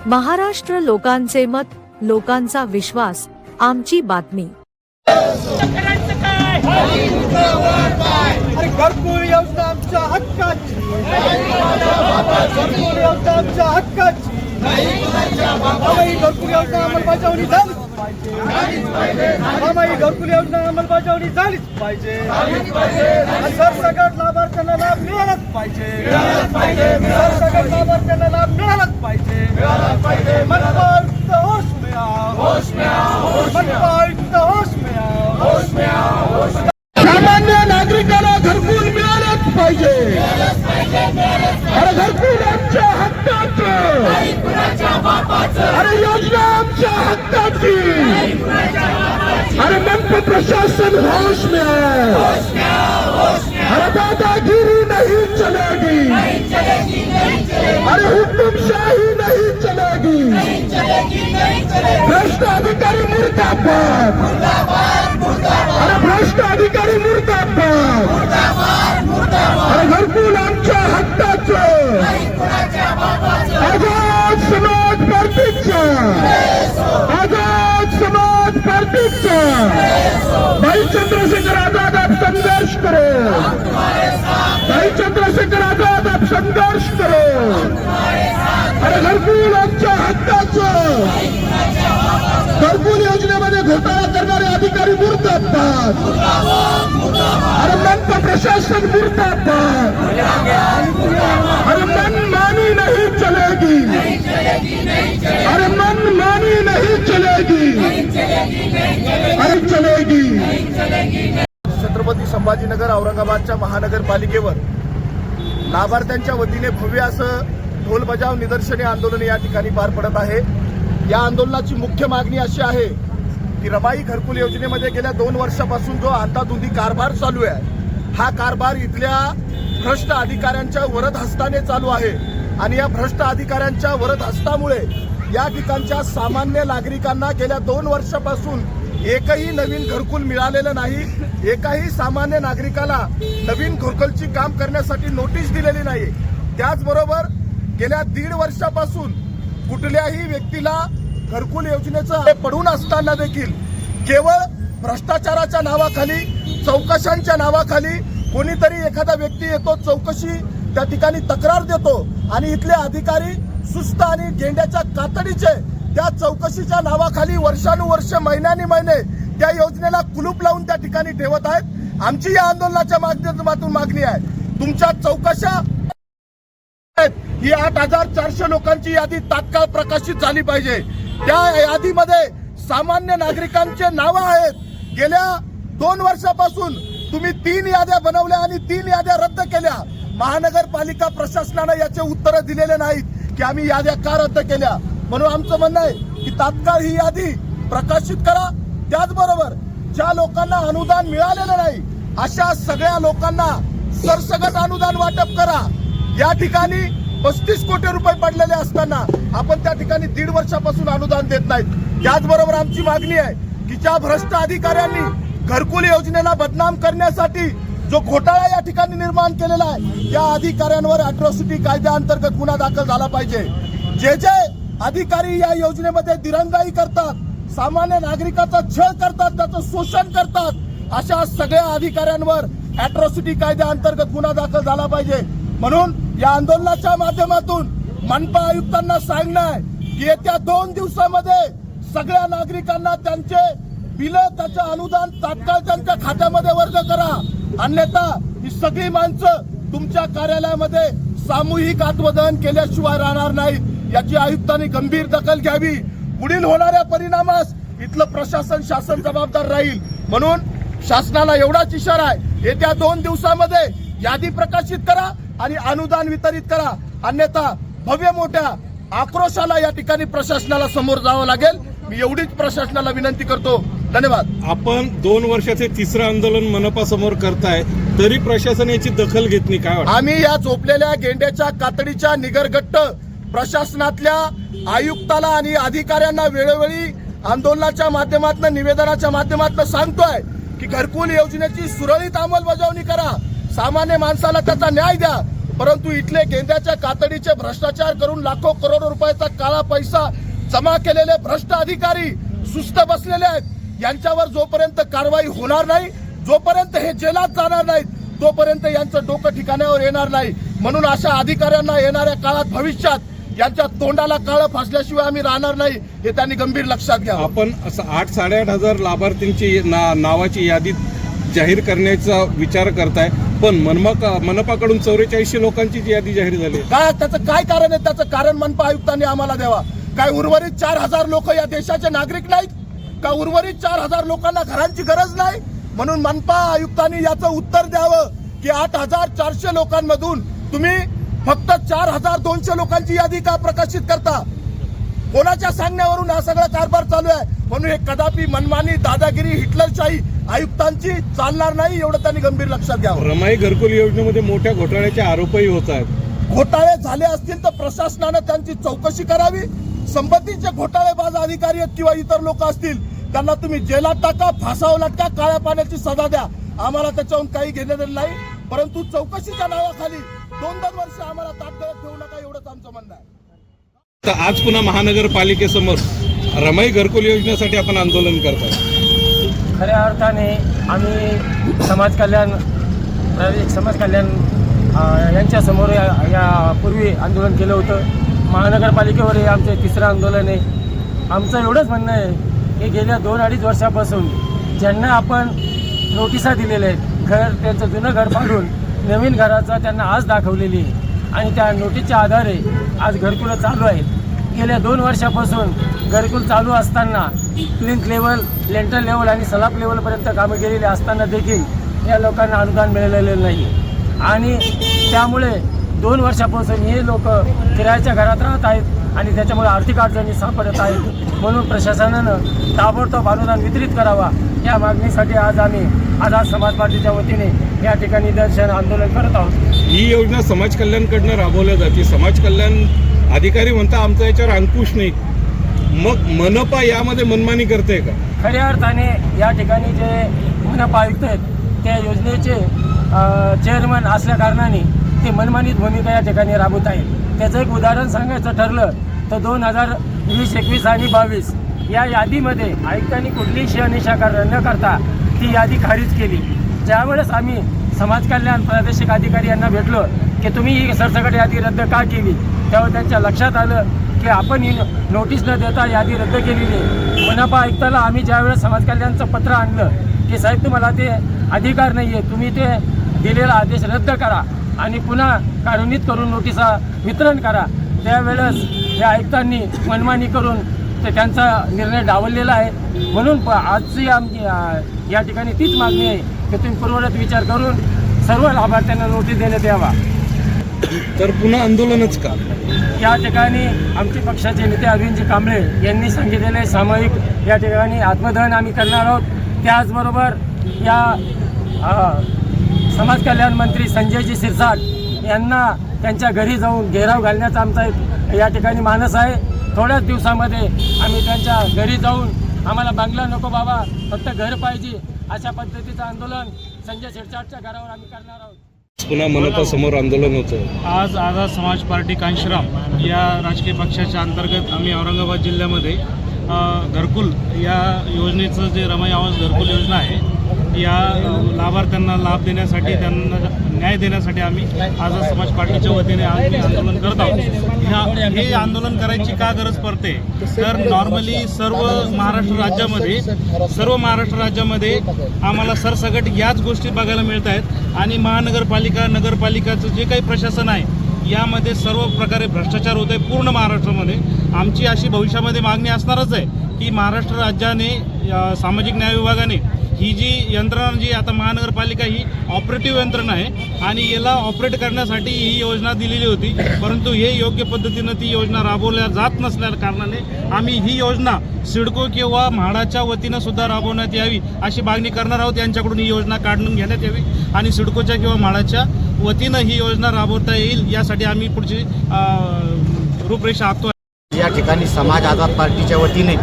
महाराष्ट्र लोकांचे मत, लोकांचा विश्वास, आमची बातमी। घरकुल योजना आमच्या हक्काची, घरकुल योजना आमच्या हक्काची, घरकुल योजना अंमलबजावणी झालीच पाहिजे, घरकुल योजना अंमलबजावणी झालीच पाहिजे, सरसकट लाभार्थ्यांना लाभ मिळालाच पाहिजे, सरसकट लाभार्थ्यांना लाभ मिळालाच पाहिजे, मनपा आयुक्त होश में आओ, मनपा आयुक्त होश में आओ, सामान्य नागरिकाला घरकुल मिळालंच पाहिजे, अरे घरकुल आमच्या हक्काचं, अरे योजना आमच्या हक्काची, अरे मनपा प्रशासन होश में आओ, अरे दादागिरी नहीं चलेगी, अरे हुकुमशाही नहीं चलेगी, भ्रष्ट अधिकारी मुर्दाबाद, अरे भ्रष्ट अधिकारी मुर्दाबाद, अरे घरकुल आमच्या हक्काचं, आझाद समाज पार्टीचा, आझाद समाज पार्टीचा, भाई चंद्रशेखर आजाद आप संघर्ष करो, भाई चंद्रशेखर आजाद आप संघर्ष करो, अरे घरकुल आमच्या हक्काचं, घरकुल योजनेमध्ये घोटाळा करणारे अधिकारी मुर्दाबाद, अरे मनपा प्रशासन मुर्दाबाद, अरे मनमानी नहीं चलेगी, अरे मनमानी नहीं चलेगी, अरे चलेगी। छत्रपती संभाजीनगर औरंगाबादच्या महानगरपालिकेवर लाभार्थ्यांच्या वतीने भव्य असं ढोल बजाव निदर्शने आंदोलन या ठिकाणी पार पडत आहे। या आंदोलनाची मुख्य मागणी अशी आहे की रमाई घरकुल योजनेमध्ये गेल्या 2 वर्षापासून जो अंधाधुंदी कारभार चालू आहे, हा कारभार इथल्या भ्रष्ट अधिकाऱ्यांच्या वरद हस्ताने चालू आहे आणि या भ्रष्ट अधिकाऱ्यांच्या वरद हस्तामुळे या ठिकाणच्या सामान्य नागरिकांना गेल्या 2 वर्षापासून एकही नवीन घरकुल मिळालेलं नाही, एकाही सामान्य नागरिकाला नवीन घरकुलची काम करण्यासाठी नोटीस दिलेली नाही। त्याचबरोबर गेल्या 1.5 वर्षापासून कुठल्याही व्यक्तीला घरकुल योजनेचं पडून असताना देखील केवळ भ्रष्टाचाराच्या नावाखाली, चौकशांच्या नावाखाली कोणीतरी एखादा व्यक्ती येतो, चौकशी त्या ठिकाणी तक्रार देतो आणि इथले अधिकारी सुस्त आणि गेंड्याच्या कातडीचे त्या चौकशीच्या नावाखाली वर्षानुवर्ष, महिने त्या योजनेला कुलूप लावून त्या ठिकाणी ठेवत आहेत। आमची या आंदोलनाच्या माध्यमातून मागणी आहे, तुमच्या चौकशा ही 8,400 लोकांची यादी तात्काळ प्रकाशित झाली पाहिजे। त्या यादीमध्ये सामान्य नागरिकांचे नावं आहेत। गेल्या 2 वर्षापासून तुम्ही 3 याद्या बनवल्या आणि 3 याद्या रद्द केल्या। महानगरपालिका प्रशासनाने याचे उत्तर दिलेले नाहीत की आम्ही याद्या का रद्द केल्या। म्हणून आमचं म्हणणं आहे की तात्काळ ही यादी प्रकाशित करा। त्याचबरोबर ज्या लोकांना अनुदान मिळालेलं नाही अशा सगळ्या लोकांना सरसकट अनुदान वाटप करा। या ठिकाणी 35 कोटी रुपये पडलेले असताना आपण त्या ठिकाणी 1.5 वर्षापासून अनुदान देत नाहीत। त्याचबरोबर आमची मागणी आहे की ज्या भ्रष्ट अधिकाऱ्यांनी घरकुल योजनेला बदनाम करण्यासाठी जो घोटाळा या ठिकाणी निर्माण केलेला आहे, या अधिकाऱ्यांवर अॅट्रॉसिटी कायद्याअंतर्गत गुन्हा दाखल झाला पाहिजे। जे अधिकारी या योजनेमध्ये दिरंगाई करतात, सामान्य नागरिकाचा छळ करतात, त्याचं शोषण करतात, अशा सगळ्या अधिकाऱ्यांवर अॅट्रॉसिटी कायद्याअंतर्गत गुन्हा दाखल झाला पाहिजे। म्हणून या आंदोलनाच्या माध्यमातून मनपा आयुक्तांना सांगणं आहे की येत्या 2 दिवसामध्ये सगळ्या नागरिकांना त्यांचे बिलं, त्याचं अनुदान तात्काळ त्यांच्या खात्यामध्ये वर्ग करा, अन्यथा ही सगळी माणसं तुमच्या कार्यालयामध्ये सामूहिक आत्मदहन केल्याशिवाय राहणार नाहीत। याची आयुक्तांनी गंभीर दखल घ्यावी। पुढील होणाऱ्या परिणामास इथलं प्रशासन, शासन जबाबदार राहील। म्हणून शासनाला एवढाच इशारा आहे, येत्या 2 दिवसामध्ये यादी प्रकाशित करा आणि अनुदान वितरित करा, अन्यथा भव्य मोठ्या आक्रोशाला या ठिकाणी प्रशासनाला समोर जावं लागेल। मी एवढीच प्रशासनाला विनंती करतो। धन्यवाद। आपण 2 वर्षाचे 3रं आंदोलन मनपा समोर करताय, तरी प्रशासन याची दखल घेत नाही, काय वाटतं? आम्ही या झोपलेल्या गेंड्याच्या कातडीच्या निगरगट्ट प्रशासनातल्या आयुक्ताला आणि अधिकाऱ्यांना वेळोवेळी आंदोलनाच्या माध्यमातून, निवेदनाच्या माध्यमातून सांगतोय की घरकुल योजनेची सुरळीत अंमलबजावणी करा, सामान्य माणसाला त्याचा न्याय द्या। परंतु इथले गेंद्याच्या कातडीचे भ्रष्टाचार करून लाखो करोडो रुपयाचा काळा पैसा जमा केलेले भ्रष्ट अधिकारी सुस्त बसलेले आहेत. यांच्यावर जोपर्यंत कारवाई होणार नाही, जोपर्यंत हे जेलात जाणार नाहीत, तोपर्यंत यांचं डोकं ठिकाणावर येणार नाही. म्हणून अशा अधिकाऱ्यांना येणाऱ्या काळात भविष्यात यांच्या तोंडाला काळं फासल्याशिवाय आम्ही राहणार नाही, हे त्यांनी गंभीर लक्षात घ्यावं. आपण असं 8-8.5 लाभार्थींची नावाची यादी जाहीर करण्याचा विचार करताय, पण मनपाकडून 44 लोकांची जी यादी जाहीर झाली. काय त्याचं काय कारण आहे? त्याचं कारण मनपा आयुक्तांनी आम्हाला द्यावा. काय उर्वरित 4,000 लोक या देशाचे नागरिक नाहीत का? उर्वरित 4,000 लोकांना घरांची गरज नाही? म्हणून मनपा आयुक्तांनी याचं उत्तर द्यावं की 8,400 लोकांमधून तुम्ही फक्त 4,200 लोकांची यादी का प्रकाशित करता? कोणाच्या सांगण्यावरून हा सगळा कारभार चालू आहे? म्हणून हे कदापि मनमानी, दादागिरी, हिटलरशाही आयुक्तांची चालणार नाही, एवढं त्यांनी गंभीर लक्षात घ्यावं. रमाई घरकुल योजनेमध्ये मोठ्या घोटाळ्याचे आरोपही होत आहेत. घोटाळे झाले असतील तर प्रशासनानं त्यांची चौकशी करावी. संबंधित घोटाळेबाज अधिकारी आहेत किंवा इतर लोक असतील, त्यांना तुम्ही जेलात टाका, फासावर लटका, काळ्या पाण्याची सजा द्या. आम्हाला त्याच्याहून काही घेणं देणं नाही, परंतु चौकशीच्या नावाखाली 2-2 वर्ष आम्हाला ताटकळत ठेवू नका, एवढंच आमचं म्हणणं आहे. तर आज पुन्हा महानगरपालिकेसमोर रमाई घरकुल योजनेसाठी आपण आंदोलन करताय. खऱ्या अर्थाने आम्ही समाज कल्याण यांच्यासमोर यापूर्वी आंदोलन केलं होतं. महानगरपालिकेवर हे आमचे तिसरं आंदोलन आहे. आमचं एवढंच म्हणणं आहे की गेल्या 2-2.5 वर्षापासून ज्यांना आपण नोटिसा दिलेल्या आहेत, त्यांचं जुनं घर पाडून नवीन घराचा त्यांना आज दाखवलेली आहे आणि त्या नोटीसच्या आधारे आज घरकुलं चालू आहेत. गेल्या 2 वर्षापासून घरकुल चालू असताना प्लिंथ लेवल, लेंटर लेवल आणि सलाब लेवलपर्यंत कामं गेलेली असताना देखील या लोकांना अनुदान मिळालेलं नाही आणि त्यामुळे 2 वर्षापासून हे लोक किरायाच्या घरात राहत आहेत आणि त्याच्यामुळे आर्थिक अडचणी सापडत आहेत. म्हणून प्रशासनानं ताबडतोब अनुदान वितरित करावा या मागणीसाठी आज आम्ही आझाद समाज पार्टीच्या वतीने या ठिकाणी निदर्शन आंदोलन करत आहोत. ही योजना समाज कल्याणकडनं राबवल्या जाते. समाज कल्याण अधिकारी म्हणता आमचा याच्यावर अंकुश नाही. मग मनपा यामध्ये मनमानी करते का? खऱ्या अर्थाने या ठिकाणी जे मनपा आयुक्त आहेत त्या योजनेचे चेअरमन असल्या कारणाने ते मनमानीत भूमिका या ठिकाणी राबवत आहेत. त्याचं एक उदाहरण सांगायचं ठरलं तर 2020, 21 आणि 22 या यादीमध्ये आयुक्तांनी कुठलीही शहानिशा न करता ती यादी खारिज केली. ज्यावेळेस आम्ही समाज कल्याण प्रादेशिक अधिकारी यांना भेटलो की तुम्ही ही सरसकट यादी रद्द का केली, त्यावेळी त्यांच्या लक्षात आलं की आपण ही नोटीस न देता यादी रद्द केलेली. मनपा आयुक्ताला आम्ही ज्यावेळेस समाज कल्याणचं पत्र आणलं की साहेब तुम्हाला ते अधिकार नाही आहे, तुम्ही ते दिलेला आदेश रद्द करा आणि पुन्हा काढूनीत करून नोटिसा वितरण करा, त्यावेळेस या आयुक्तांनी मनमानी करून ते त्यांचा निर्णय डावललेला आहे. म्हणून आजची आमची या ठिकाणी तीच मागणी आहे की तुम्ही पूर्ववत विचार करून सर्व लाभार्थ्यांना नोटीस देण्यात यावा. तर पुन्हा आंदोलनच का? या ठिकाणी आमचे पक्षाचे नेते अरविंदजी कांबळे यांनी सांगितलेले सामूहिक या ठिकाणी आत्मदहन आम्ही करणार आहोत. त्याचबरोबर या समाज कल्याण मंत्री संजयजी शिरसाट यांना त्यांच्या घरी जाऊन घेराव घालण्याचा आमचा या ठिकाणी मानस आहे. थोड्याच दिवसामध्ये आम्ही त्यांच्या घरी जाऊन आम्हाला बंगला नको बाबा, फक्त घर पाहिजे अशा पद्धतीचं आंदोलन संजय शिरसाटच्या घरावर आम्ही करणार आहोत. पुन्हा मनपा समोर आंदोलन होतं. आज आझाद समाज पार्टी कांशीराम या राजकीय पक्षाच्या अंतर्गत आम्ही औरंगाबाद जिल्ह्यामध्ये घरकुल या योजनेचं जे रमाई आवास घरकुल योजना आहे या लाभार्थ्यांना लाभ देण्यासाठी, त्यांना न्याय देण्यासाठी आम्ही आझाद समाज पार्टीच्या वतीने आंदोलन करत आहोत. हे आंदोलन करायची का गरज पडते तर नॉर्मली सर्व महाराष्ट्र राज्यामध्ये आम्हाला सरसकट याच गोष्टी बघायला मिळत आहेत आणि महानगरपालिका, नगरपालिकाचं जे काही प्रशासन आहे यामध्ये सर्व प्रकारे भ्रष्टाचार होत आहे पूर्ण महाराष्ट्रामध्ये. आमची अशी भविष्यामध्ये मागणी असणारच आहे की महाराष्ट्र राज्याने, सामाजिक न्याय विभागाने ही जी यंत्रणा, जी आता महानगरपालिका ही ऑपरेटिव्ह यंत्रणा आहे आणि याला ऑपरेट करण्यासाठी ही योजना दिलेली होती, परंतु हे योग्य पद्धतीनं ती योजना राबवल्या जात नसल्या कारणाने आम्ही ही योजना सिडको किंवा म्हाडाच्या वतीनं सुद्धा राबवण्यात यावी अशी मागणी करणार आहोत. यांच्याकडून ही योजना काढून घेण्यात यावी आणि सिडकोच्या किंवा म्हाडाच्या वतीनं ही योजना राबवता येईल यासाठी आम्ही पुढची रूपरेषा आखतो. या ठिकाणी समाज आझाद पार्टीच्या वतीने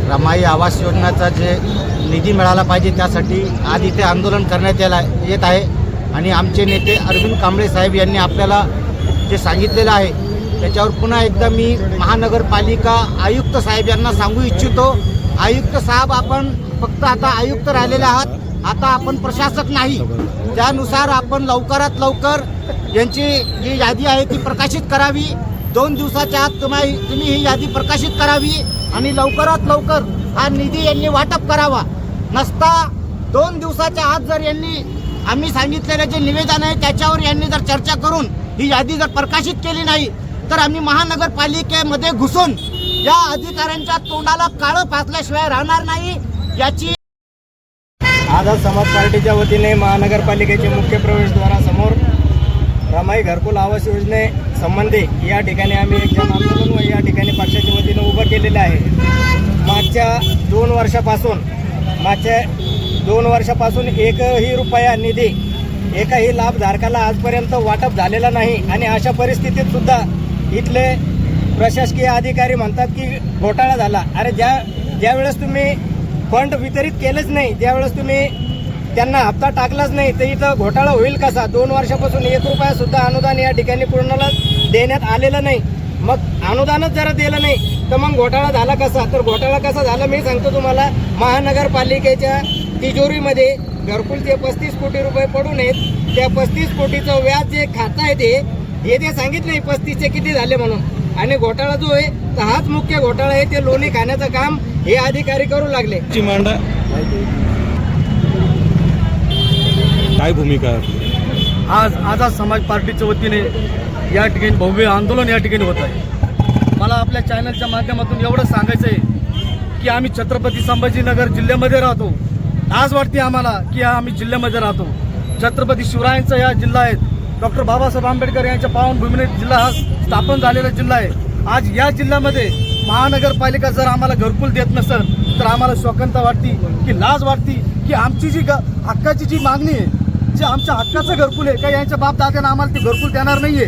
रमाई आवास योजनाचा जे निधी मिळाला पाहिजे त्यासाठी आज इथे आंदोलन करण्यात येत आहे. आणि आमचे नेते अरविंद कांबळे साहेब यांनी आपल्याला जे सांगितलेलं आहे त्याच्यावर पुन्हा एकदा मी महानगरपालिका आयुक्त साहेब यांना सांगू इच्छितो, आयुक्त साहेब आपण फक्त आता आयुक्त राहिलेले आहात, आता आपण प्रशासक नाही. त्यानुसार आपण लवकरात लवकर यांची जी यादी आहे ती प्रकाशित करावी. 2 दिवसाच्या आत तुम्ही ही यादी प्रकाशित करावी आणि लवकरात लवकर हा निधी यांनी वाटप करावा. नसता 2 दिवसाच्या आत जर यांनी आम्ही सांगितलेलं जे निवेदन आहे त्याच्यावर यांनी जर चर्चा करून ही यादी जर प्रकाशित केली नाही तर आम्ही महानगरपालिकेमध्ये घुसून या अधिकाऱ्यांच्या तोंडाला काळं फासल्याशिवाय राहणार नाही. याची आझाद समाज पार्टीच्या वतीने महानगरपालिकेचे मुख्य प्रवेशद्वारासमोर रमाई घरकुल आवास योजने संबंधी या ठिकाणी आम्ही एक जन आंदोलन व या ठिकाणी पक्षाच्या वतीने उभं केलेलं आहे. मागच्या 2 वर्षापासून एकही रुपया निधी एकाही लाभधारकाला आजपर्यंत वाटप झालेला नाही आणि अशा परिस्थितीत सुद्धा इथले प्रशासकीय अधिकारी म्हणतात की घोटाळा झाला. अरे ज्यावेळेस तुम्ही फंड वितरित केलंच नाही, ज्यावेळेस तुम्ही त्यांना हप्ता टाकलाच नाही तर इथं घोटाळा होईल कसा? 2 वर्षापासून 1 रुपया सुद्धा अनुदान या ठिकाणी पूर्णला देण्यात आलेलं नाही. मग अनुदानच जरा दिलं नाही तर मग घोटाळा झाला कसा? तर घोटाळा कसा झाला मी सांगतो तुम्हाला. महानगरपालिकेच्या तिजोरीमध्ये घरकुलचे 35 कोटी रुपये पडून आहेत. त्या 35 कोटीचं व्याज जे खातं आहे ते सांगितलं 35चे किती झाले म्हणून. आणि घोटाळा जो आहे तर हाच मुख्य घोटाळा आहे. ते लोणी खाण्याचं काम हे अधिकारी करू लागले. मांडा काय भूमिका आहे? आज आझाद समाज पार्टीच्या वतीने या ठिकाणी भव्य आंदोलन या ठिकाणी होत आहे. मला आपल्या चॅनलच्या माध्यमातून एवढं सांगायचं आहे की आम्ही छत्रपती संभाजीनगर जिल्ह्यामध्ये राहतो. आज वाटते आम्हाला की आम्ही जिल्ह्यामध्ये राहतो. छत्रपती शिवरायांचा हा जिल्हा आहे. डॉक्टर बाबासाहेब आंबेडकर यांच्या पावनभूमीने जिल्हा हा स्थापन झालेला जिल्हा आहे. आज या जिल्ह्यामध्ये महानगरपालिका जर आम्हाला घरकुल देत नसेल तर आम्हाला शोकांता वाटते, की लाज वाटते की आमची जी हक्काची जी मागणी आहे, जे आमच्या हक्काचं घरकुल आहे, काही यांच्या बाप दाद्यानं आम्हाला ते घरकुल देणार नाहीये.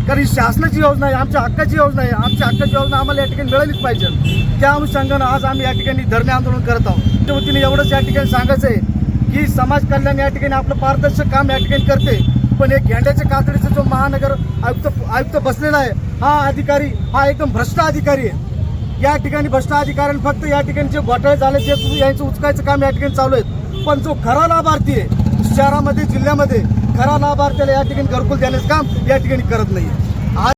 कारण ही शासनाची योजना आहे, आमच्या हक्काची योजना आहे. आमच्या हक्काची योजना आम्हाला या ठिकाणी मिळालीच पाहिजे. त्या अनुषंगानं आज आम्ही या ठिकाणी धरणे आंदोलन करत आहोत. त्या वतीने एवढंच या ठिकाणी सांगायचं आहे की समाज कल्याण या ठिकाणी आपलं पारदर्शक काम या ठिकाणी करते, पण एक घेंड्याच्या कातडीचा जो महानगर आयुक्त बसलेला आहे हा अधिकारी हा एकदम भ्रष्ट अधिकारी आहे. या ठिकाणी भ्रष्ट अधिकाऱ्यांनी फक्त या ठिकाणी जे घोटाळे झाले ते यांचं उचकायचं काम या ठिकाणी चालू आहे. पण जो खरा लाभार्थी आहे शहरामध्ये जिल्ह्यामध्ये खरा लाभार्थ्याला या ठिकाणी घरकुल देण्याचं काम या ठिकाणी करत नाही.